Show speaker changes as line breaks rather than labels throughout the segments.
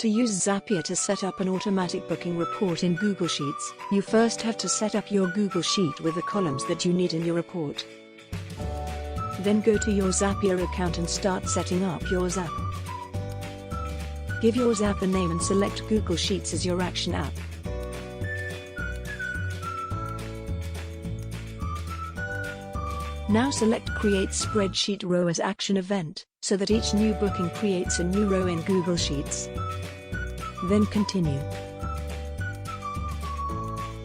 To use Zapier to set up an automatic booking report in Google Sheets, you first have to set up your Google Sheet with the columns that you need in your report. Then go to your Zapier account and start setting up your Zap. Give your Zap a name and select Google Sheets as your action app. Now select Create Spreadsheet Row as action event, so that each new booking creates a new row in Google Sheets. Then continue.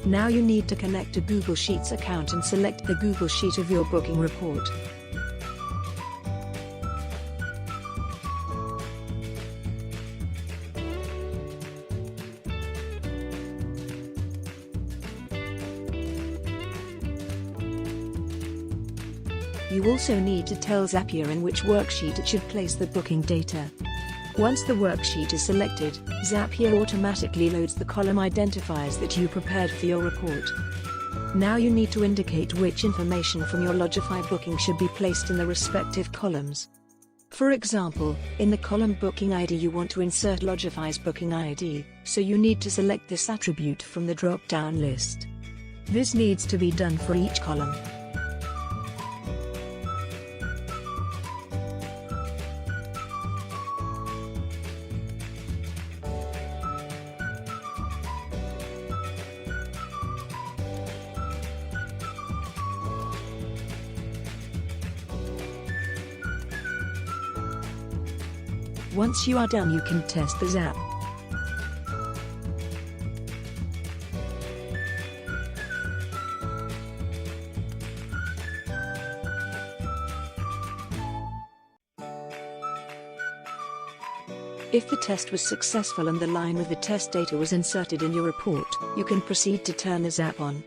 Now you need to connect to Google Sheets account and select the Google Sheet of your booking report. You also need to tell Zapier in which worksheet it should place the booking data. Once the worksheet is selected, Zapier automatically loads the column identifiers that you prepared for your report. Now you need to indicate which information from your Logify booking should be placed in the respective columns. For example, in the column Booking ID you want to insert Logify's booking ID, so you need to select this attribute from the drop-down list. This needs to be done for each column. Once you are done, you can test the Zap. If the test was successful and the line with the test data was inserted in your report, you can proceed to turn the Zap on.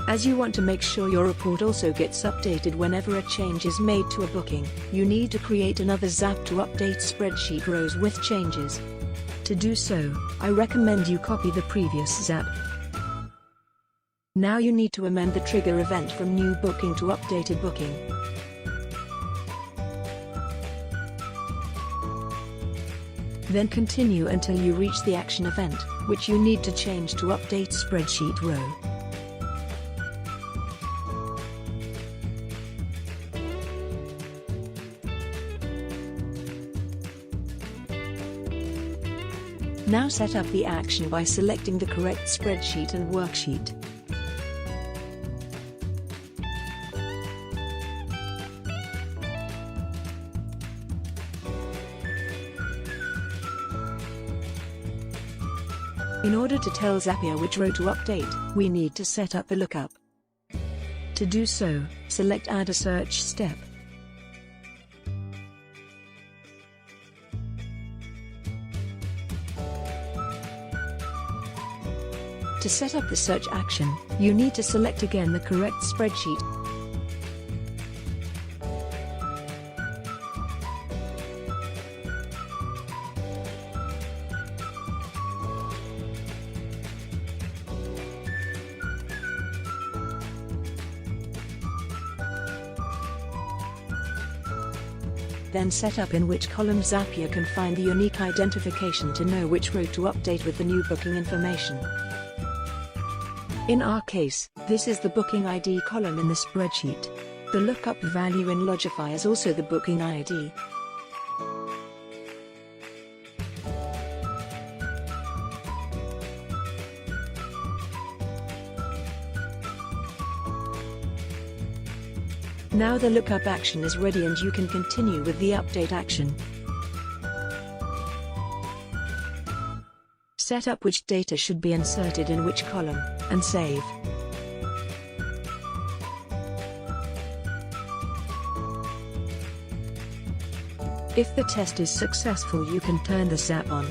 As you want to make sure your report also gets updated whenever a change is made to a booking, you need to create another Zap to update spreadsheet rows with changes. To do so, I recommend you copy the previous Zap. Now you need to amend the trigger event from new booking to updated booking. Then continue until you reach the action event, which you need to change to update spreadsheet row. Now set up the action by selecting the correct spreadsheet and worksheet. In order to tell Zapier which row to update, we need to set up the lookup. To do so, select Add a search step. To set up the search action, you need to select again the correct spreadsheet. Then set up in which column Zapier can find the unique identification to know which row to update with the new booking information. In our case, this is the booking ID column in the spreadsheet. The lookup value in Logify is also the booking ID. Now the lookup action is ready and you can continue with the update action. Set up which data should be inserted in which column, and save. If the test is successful, you can turn the Zap on.